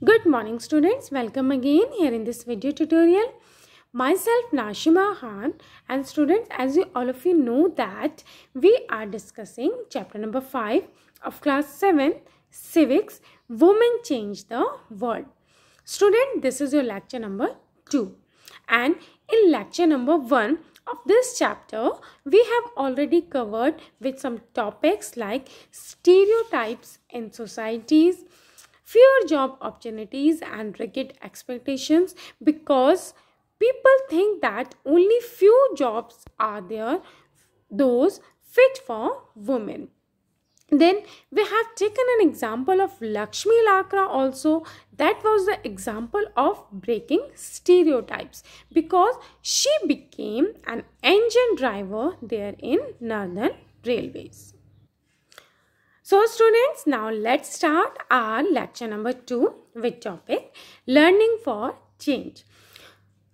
Good morning students, welcome again here in this video tutorial. Myself Nashima Khan, and students, as all of you know that we are discussing chapter number 5 of class 7 civics, Women Change the World. Student, this is your lecture number 2, and in lecture number 1 of this chapter we have already covered with some topics like stereotypes in societies, fewer job opportunities and rigid expectations, because people think that only few jobs are there, those fit for women. Then we have taken an example of Lakshmi Lakra also. That was the example of breaking stereotypes because she became an engine driver there in Northern Railways. So students, now let's start our lecture number 2 with topic Learning for Change.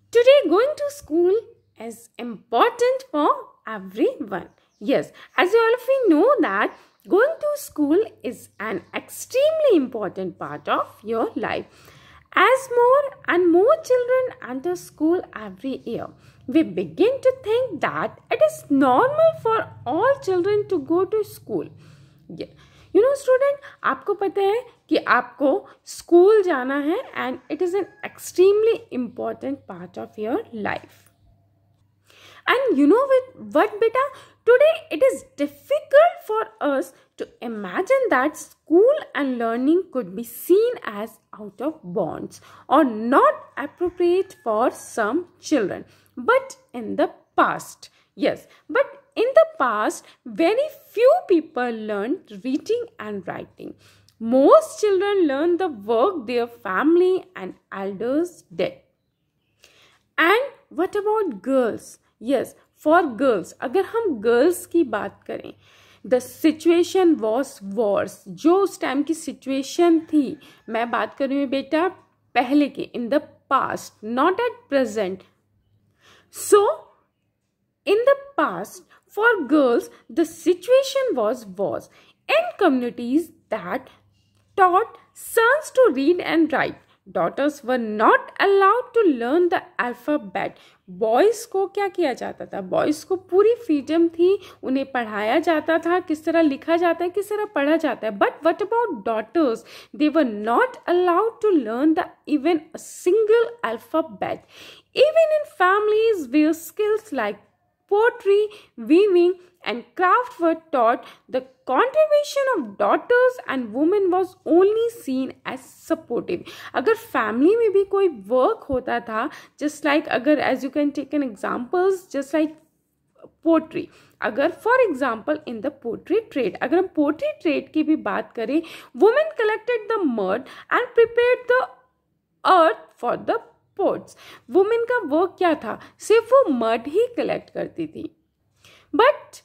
Today going to school is important for everyone. Yes, as you all of you know that going to school is an extremely important part of your life. As more and more children enter school every year, we begin to think that it is normal for all children to go to school. You know student, आपको पता है कि आपको school जाना है and it is an extremely important part of your life. And you know what beta, today it is difficult for us to imagine that school and learning could be seen as out of bounds or not appropriate for some children. But in the past, yes, but in the past, very few people learned reading and writing. Most children learned the work their family and elders did. And what about girls? Yes, for girls, अगर हम girls की बात करें, the situation was worse. जो उस time की situation थी, मैं बात कर रही हूँ बेटा पहले की, in the past, not at present. So, in the past, for girls, the situation was worse. In communities that taught sons to read and write, daughters were not allowed to learn the alphabet. Boys को क्या किया जाता था? Boys को पूरी freedom थी, उन्हें पढ़ाया जाता था, किस तरह लिखा जाता है, किस तरह पढ़ा जाता है. But what about daughters? They were not allowed to learn even a single alphabet. Even in families where skills like pottery, weaving and craft were taught, the contribution of daughters and women was only seen as supportive. अगर family में भी कोई work होता था, just like अगर as you can take an examples, just like pottery. अगर for example in the pottery trade, अगर हम pottery trade की भी बात करें, women collected the mud and prepared the earth for the pots. Women का work क्या था? सिर्फ वो मड ही कलेक्ट करती थी. But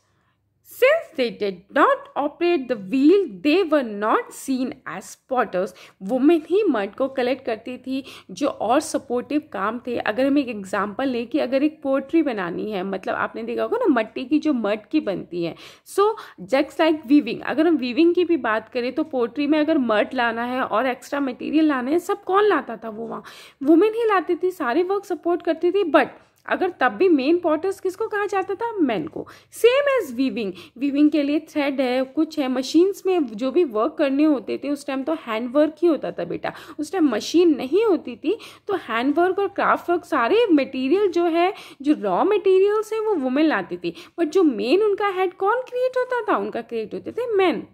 since they did not operate the wheel, they were not seen as potters. Women he mud को collect करती थी. जो और सपोर्टिव काम थे, अगर हम एक एग्जांपल लें कि अगर एक पोट्री बनानी है, मतलब आपने देखा होगा ना मट्टी की जो मड की बनती है. सो जस्ट लाइक वीविंग, अगर हम वीविंग की भी बात करें तो पोट्री में अगर मड लाना है और एक्स्ट्रा मटेरियल लाना है, सब कौन लाता था? वो वहाँ वुमेन ही लाती थी, सारे वर्क सपोर्ट करती थी. बट अगर तब भी मेन पॉटर्स किसको कहा जाता था? मेन को. सेम एज वीविंग, वीविंग के लिए थ्रेड है, कुछ है, मशीन्स में जो भी वर्क करने होते थे उस टाइम तो हैंड वर्क ही होता था बेटा. उस टाइम मशीन नहीं होती थी, तो हैंड वर्क और क्राफ्ट वर्क सारे मटेरियल जो है, जो रॉ मटेरियल्स हैं, वो वुमेन लाती थी. बट जो मेन उनका हेड कौन क्रिएट होता था? उनका क्रिएट होते थे main.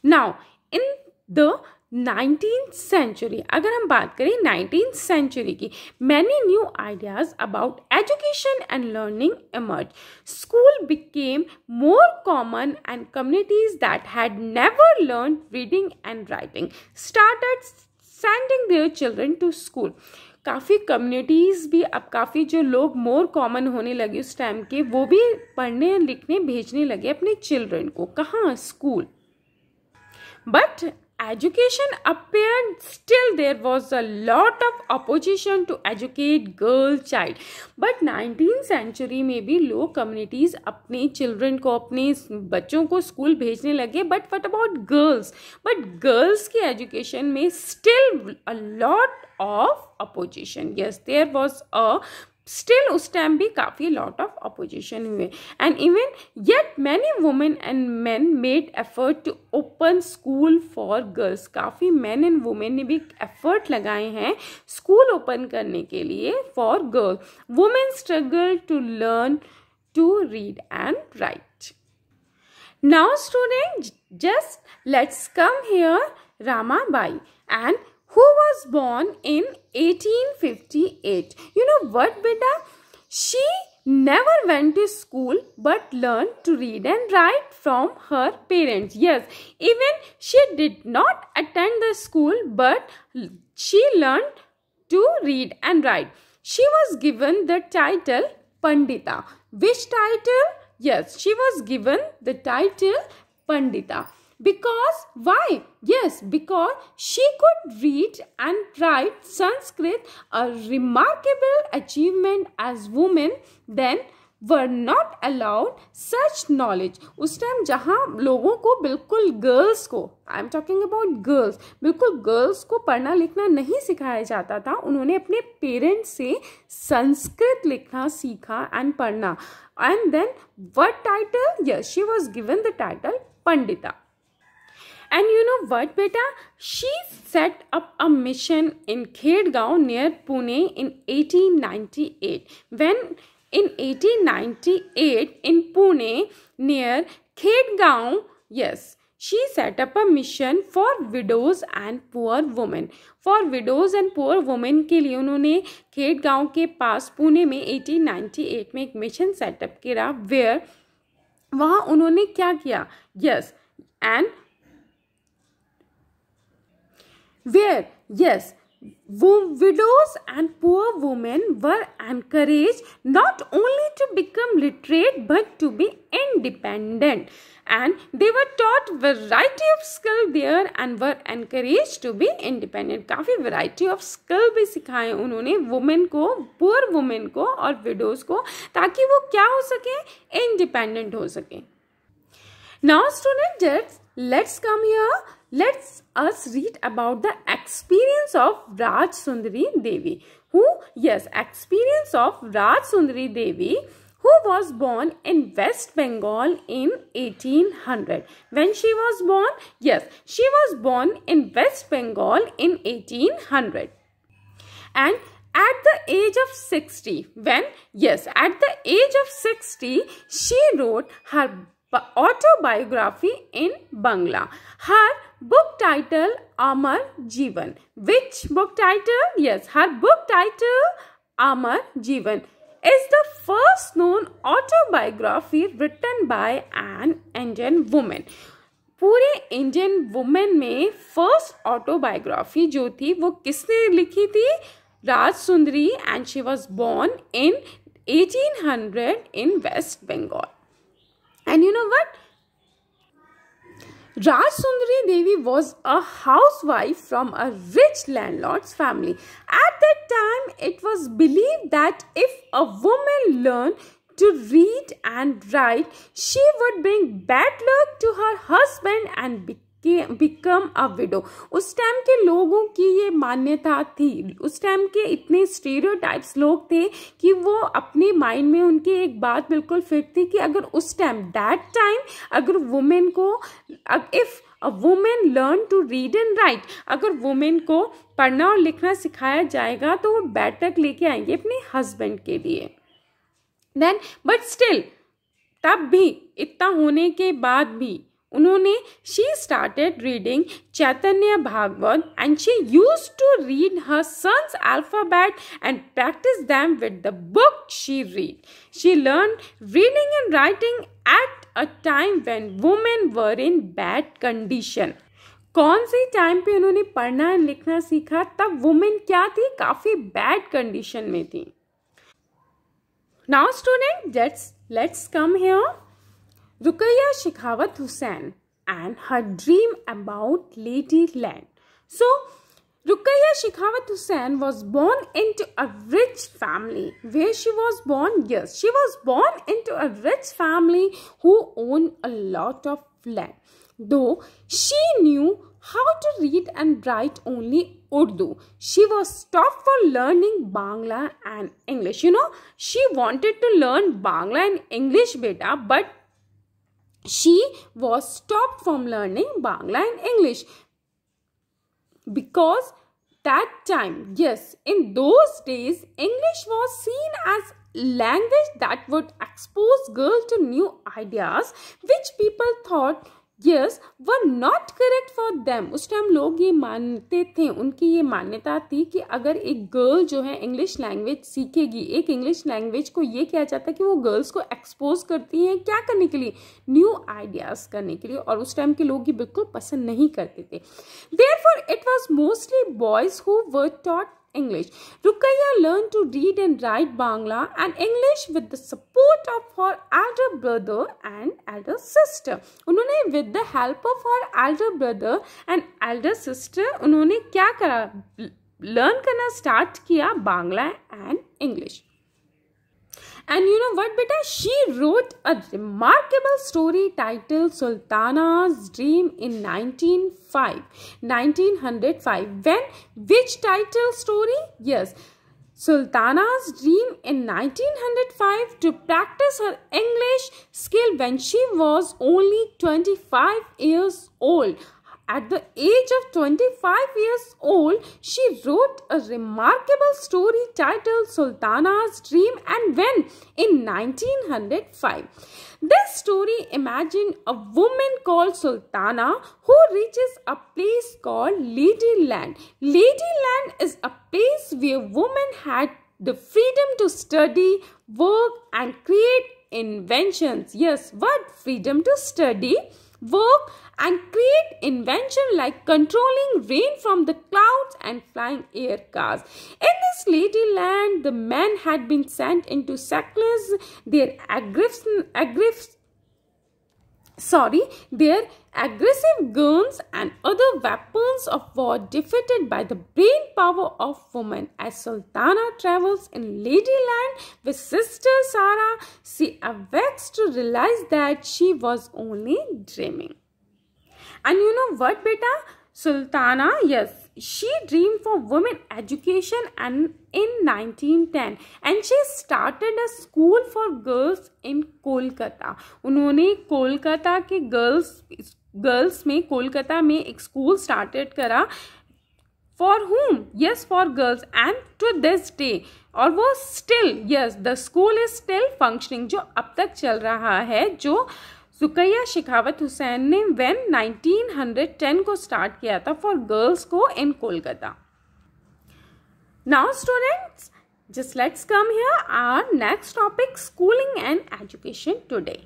Now in the 19th century, अगर हम बात करें 19th century की, many new ideas about education and learning emerged. School became more common and communities that had never learned reading and writing started sending their children to school. काफ़ी communities भी अब काफ़ी जो लोग मोर कॉमन होने लगे उस टाइम के, वो भी पढ़ने लिखने भेजने लगे अपने चिल्ड्रन को. कहाँ? School. But education appeared, still there was a lot of opposition to educate girl child. But 19th century में भी लोग communities अपने children को, अपने बच्चों को स्कूल भेजने लगे. But what about girls? But girls की education में still a lot of opposition. Yes, there was a still उस टाइम भी काफ़ी lot of opposition हुए. And even yet many women and men made effort to open school for girls. काफ़ी men and women ने भी effort लगाए हैं school open करने के लिए for girls. Women struggle to learn to read and write. Now students, just let's come here Ramabai, and who was born in 1858. You know what, beta? She never went to school but learned to read and write from her parents. Yes, even she did not attend the school, but she learned to read and write. She was given the title Pandita. Which title? Yes, she was given the title Pandita. Because why? Yes, because she could read and write Sanskrit, a remarkable achievement as women then were not allowed such knowledge. उस time जहाँ लोगों को बिल्कुल girls को, I am talking about girls, बिल्कुल girls को पढ़ना लिखना नहीं सिखाया जाता था, उन्होंने अपने पेरेंट्स से संस्कृत लिखना सीखा एंड पढ़ना. And then what title? Yes, she was given the title Pandita. And you know what, beta? She set up a mission in Khedgaon near Pune in 1898. When in 1898 in Pune near Khedgaon, yes, she set up a mission for widows and poor women. For widows and poor women के लिए उन्होंने खेडगांव के पास पुणे में 1898 में एक mission setup किया, where वहाँ उन्होंने क्या किया? Yes, and where, yes, widows and poor women were encouraged not only to become literate but to be independent, and they were taught variety of skill there and were encouraged to be independent. काफ़ी variety of skill भी सिखाए उन्होंने women को, poor women को और widows को, ताकि वो क्या हो सके? independent हो सके. Now students, let's come here. Let's us read about the experience of Raj Sundari Devi. Experience of Raj Sundari Devi, who was born in West Bengal in 1800. When she was born? Yes, she was born in West Bengal in 1800. And at the age of 60, at the age of 60, she wrote her autobiography in Bangla. Her book title Amar Jeevan. Which book title? Yes, her book title Amar Jeevan is the first known autobiography written by an Indian woman. पूरे Indian women में first autobiography जो थी वो किसने लिखी थी? Raj Sundari, and she was born in 1800 in West Bengal. And you know what? Raj Sundari Devi was a housewife from a rich landlord's family. At that time, it was believed that if a woman learned to read and write, she would bring bad luck to her husband and become a widow. उस time के लोगों की ये मान्यता थी, उस time के इतने स्टीरियोटाइप्स लोग थे कि वो अपने माइंड में उनकी एक बात बिल्कुल फिट थी कि अगर उस टाइम दैट टाइम अगर वुमेन को, if a women learn to read and write, अगर वुमेन को पढ़ना और लिखना सिखाया जाएगा तो वो बैड लक लेके आएंगे अपने हस्बैंड के लिए. देन बट स्टिल तब भी, इतना होने के बाद भी उन्होंने she started reading Chaitanya Bhagavad, and she used to read her son's alphabet and practice them with the book she read. She learned reading and writing at a time when women were in bad condition. कौन सी time पे उन्होंने पढ़ना और लिखना सीखा? तब women क्या थी? काफ़ी बैड कंडीशन में थी. Now student, let's come here. Ruqayya Shekhawat Hussain. and her dream about Ladyland. So, Ruqayya Shekhawat Hussain was born into a rich family. Where she was born? Yes, she was born into a rich family who owned a lot of land. Though she knew how to read and write only Urdu, she was stopped for learning Bangla and English. You know, she wanted to learn Bangla and English, beta, but she was stopped from learning Bangla and English. Because that time, yes, in those days, English was seen as language that would expose girls to new ideas which people thought yes were not correct for them. उस time लोग ये मानते थे, उनकी ये मान्यता थी कि अगर एक गर्ल जो है इंग्लिश लैंग्वेज सीखेगी, एक इंग्लिश लैंग्वेज को ये किया जाता है कि वो गर्ल्स को एक्सपोज करती हैं क्या करने के लिए, न्यू आइडियाज करने के लिए, और उस टाइम के लोग ये बिल्कुल पसंद नहीं करते थे. Therefore, it was mostly boys who were taught English. Ruqayya learned to read and write Bangla and English with the support of her elder brother and elder sister. उन्होंने with the help of her elder brother and elder sister उन्होंने क्या करा, learn करना start किया Bangla and English. And you know what, beta? She wrote a remarkable story titled Sultana's Dream in 1905. When? Which title story? Yes, Sultana's Dream in 1905 to practice her English skill when she was only 25 years old. At the age of 25 years old, she wrote a remarkable story titled Sultana's Dream, and when? In 1905. This story imagined a woman called Sultana who reaches a place called Ladyland. Ladyland is a place where women had the freedom to study, work and create inventions. Yes, what? Freedom to study, work and create invention like controlling rain from the clouds and flying air cars. In this Ladyland, the men had been sent into settlers, their aggressive guns and other weapons of war defeated by the brain power of women. As Sultana travels in Ladyland with sister Sarah, she awakes to realize that she was only dreaming. And you know what, beta? Sultana, yes, she dreamed for women education and in 1910 and she started a school for girls in Kolkata. उन्होंने कोलकाता के girls में कोलकाता में एक school started करा. For whom? Yes, for girls. And to this day, और वो still, yes, the school is still functioning, जो अब तक चल रहा है, जो रुकैया शेखावत हुसैन ने when 1910 को स्टार्ट किया था फॉर गर्ल्स को in Kolkata. Now students, just let's come here our next topic, schooling and education today.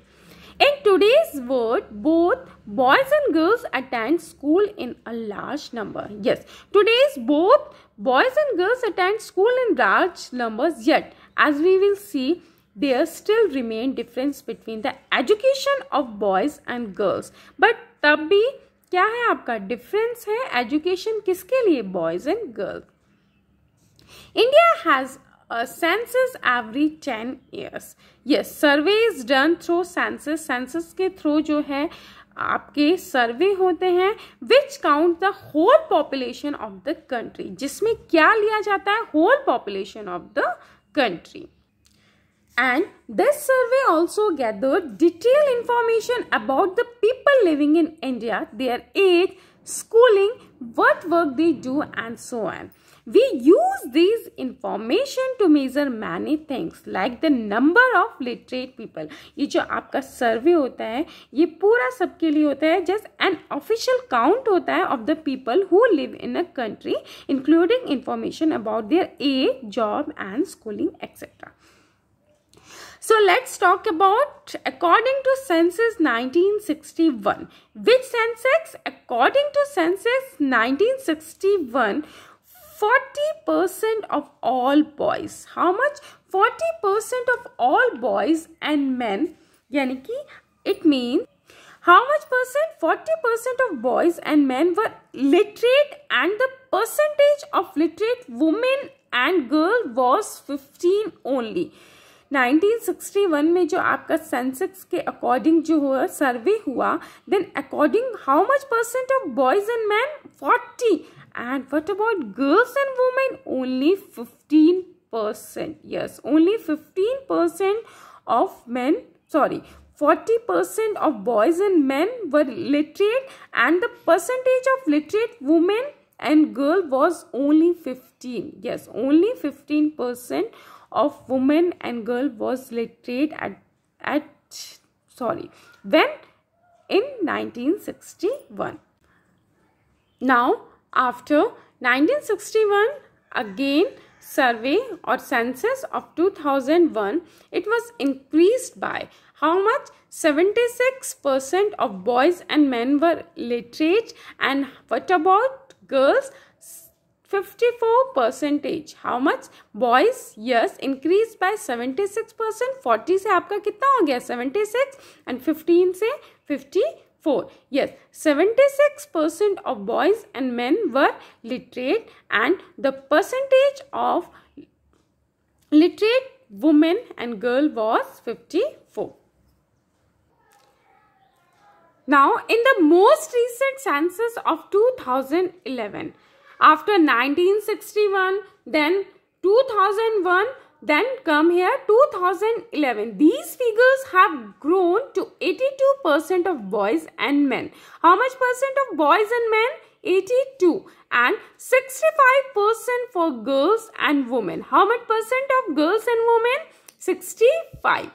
In today's world, both boys and girls attend school in a large number. Yes, today's both boys and girls attend school in large numbers, yet as we will see, there still remain difference between the education of boys and girls. But तब भी क्या है आपका difference है education किसके लिए, boys and girls. India has a census every 10 years. Yes, survey is done through census. Census के through जो है आपके सर्वे होते हैं which count the whole population of the country. जिसमें क्या लिया जाता है, whole population of the country. And this survey also gathered detailed information about the people living in India, their age, schooling, what work they do and so on. We use these information to measure many things like the number of literate people. ये जो आपका सर्वे होता है ये पूरा सबके लिए होता है, just an official count होता है of the people who live in a country, including information about their age, job and schooling, etc. So let's talk about according to census 1961. Which census? According to census 1961, 40% of all boys. How much? 40% of all boys and men. यानी कि it means How much percent? 40% of boys and men were literate and the percentage of literate women and girl was 15 only. 1961 में जो आपका census के according जो हुआ survey हुआ, then according how much percent of boys and man? 40. And what about girls and women? Only 15%. Yes, only 15% of men, 40% of boys and men were literate and the percentage of literate women and girl was only 15. Yes, only 15% of women and girl was literate when in 1961. Now after 1961 again survey or census of 2001, it was increased by how much? 76% of boys and men were literate. And what about girls? 54%. How much? Boys, yes, increased by 76%. 40 से आपका कितना हो गया? 76 and 15 से 54. Yes, 76% of boys and men were literate and the percentage of literate women and girl was 54. Now, in the most recent census of 2011, after 1961, then 2001, then come here 2011. These figures have grown to 82% of boys and men. How much percent of boys and men? 82. And 65% for girls and women. How much percent of girls and women? 65.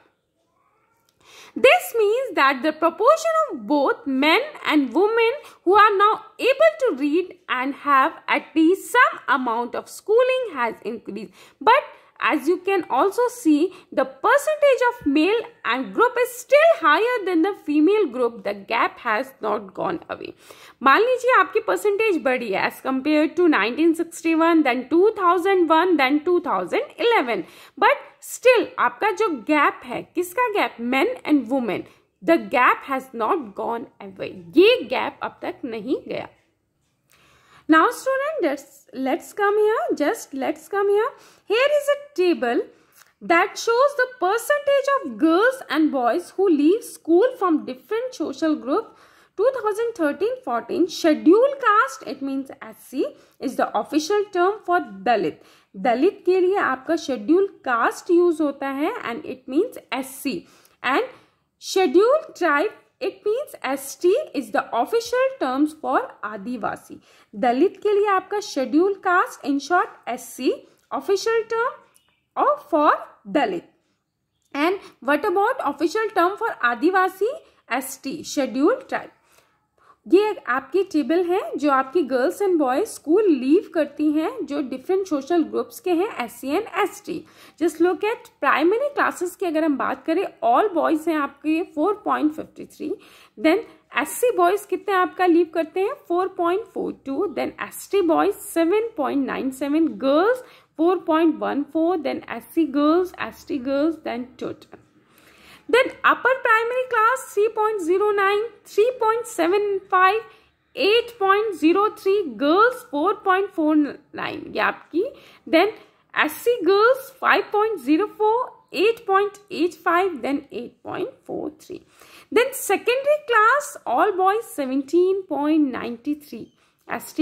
This means that the proportion of both men and women who are now able to read and have at least some amount of schooling has increased. But as you can also see, the percentage of male and group is still higher than the female group. The gap has not gone away. मान लीजिए आपकी percentage बढ़ी है as compared to 1961, then 2001, then 2011. But still आपका जो gap है, किसका gap? Men and women. The gap has not gone away. ये gap अब तक नहीं गया. Now students, let's come here. Let's come here. Here is a table that shows the percentage of girls and boys who leave school from different social groups. 2013-14 scheduled caste, it means SC, is the official term for Dalit. Dalit के लिए आपका scheduled caste use होता है and it means SC. And scheduled tribe, it means ST is the official terms for Adivasi. Dalit के लिए आपका scheduled caste, in short SC, official term or for Dalit. And what about official term for Adivasi? ST, scheduled tribe. ये आपकी table है जो आपकी girls and boys school leave करती हैं जो डिफरेंट सोशल ग्रुप्स के हैं SC and ST. Just look at primary classes की अगर हम बात करें, ऑल बॉयज हैं आपके 4.53, देन SC बॉयज कितने आपका लीव करते हैं 4.42, then ST boys 7.97, girls 4.14, then SC girls, ST girls, then total. Then upper primary class 3.09, 3.75, 8.03, girls 4.49 ये आपकी. Then SC girls 5.04, 8.85, then 8.43. Then secondary class all boys 17.93, SC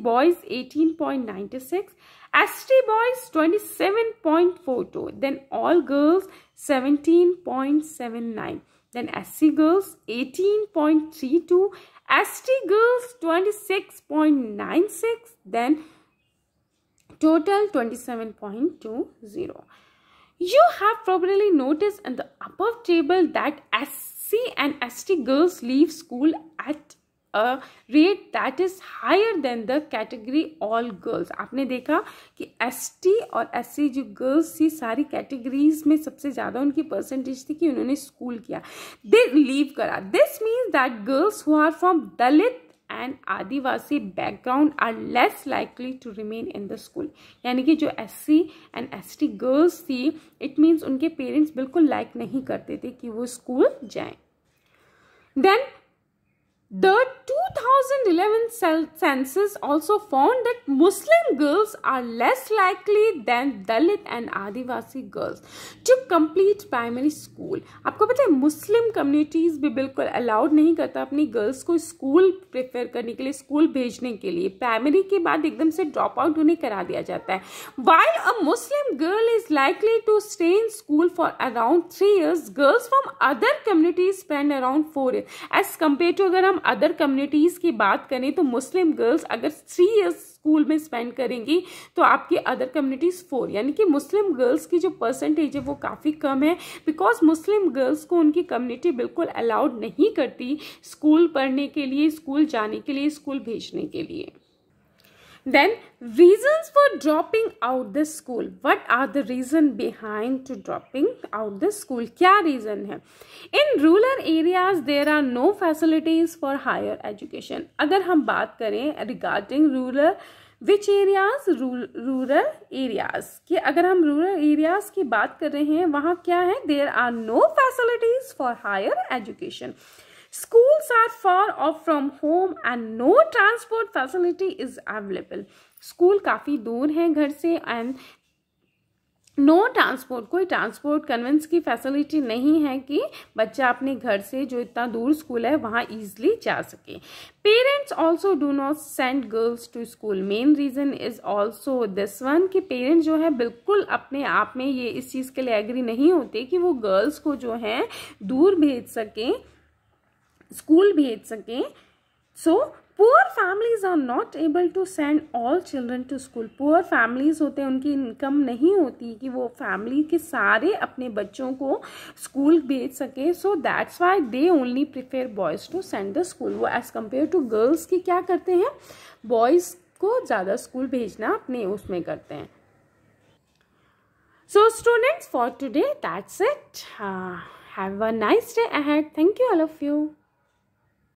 boys 18.96, ST boys 27.42, then all girls 17.79, then SC girls 18.32, ST girls 26.96, then total 27.20. You have probably noticed in the above table that SC and ST girls leave school at a rate that is higher than the category all girls. आपने देखा कि ST और SC जो girls थी सारी categories में सबसे ज़्यादा उनकी percentage थी कि उन्होंने school किया, they leave करा. This means that girls who are from Dalit and Adivasi background are less likely to remain in the school. यानी कि जो SC and ST girls थी, it means उनके parents बिल्कुल like नहीं करते थे कि वो school जाएं. Then the 2011 census also found that Muslim girls are less likely than Dalit and Adivasi girls to complete primary school. आपको पता है मुस्लिम कम्युनिटीज़ भी बिल्कुल अलाउड नहीं करता अपनी गर्ल्स को स्कूल प्रेफर करने के लिए, स्कूल भेजने के लिए. प्राइमरी के बाद एकदम से ड्रॉप आउट उन्हें करा दिया जाता है. While a Muslim girl is likely to stay in school for around 3 years, girls from other communities spend around 4 years. As compared to अगर हम अदर कम्युनिटीज़ की बात करें तो मुस्लिम गर्ल्स अगर 3 इयर्स स्कूल में स्पेंड करेंगी तो आपकी अदर कम्युनिटीज़ 4, यानी कि मुस्लिम गर्ल्स की जो परसेंटेज है वो काफ़ी कम है, बिकॉज मुस्लिम गर्ल्स को उनकी कम्युनिटी बिल्कुल अलाउड नहीं करती स्कूल पढ़ने के लिए, स्कूल जाने के लिए, स्कूल भेजने के लिए. Then reasons for dropping out the school. What are the reason behind to dropping out the school? क्या reason है? In rural areas there are no facilities for higher education. अगर हम बात करें regarding rural which areas, rural areas कि अगर हम rural areas की बात कर रहे हैं वहाँ क्या है? There are no facilities for higher education. Schools are far off from home and no transport facility is available. School काफ़ी दूर है घर से एंड नो ट्रांसपोर्ट, कोई ट्रांसपोर्ट कन्वेंस की फैसिलिटी नहीं है कि बच्चा अपने घर से जो इतना दूर स्कूल है वहाँ ईजिली जा सके. Parents also do not send girls to school. Main reason is also this one कि पेरेंट्स जो है बिल्कुल अपने आप में ये इस चीज़ के लिए एग्री नहीं होते कि वो गर्ल्स को जो है दूर भेज सकें, स्कूल भेज सकें. So poor families are not able to send all children to school. Poor families होते हैं, उनकी इनकम नहीं होती कि वो फैमिली के सारे अपने बच्चों को स्कूल भेज सके. So that's why they only prefer boys to send the school. वो एज कम्पेयर टू गर्ल्स की क्या करते हैं, बॉयज़ को ज़्यादा स्कूल भेजना अपने उसमें करते हैं. So students, for today that's it. Have a nice day ahead. Thank you all of you.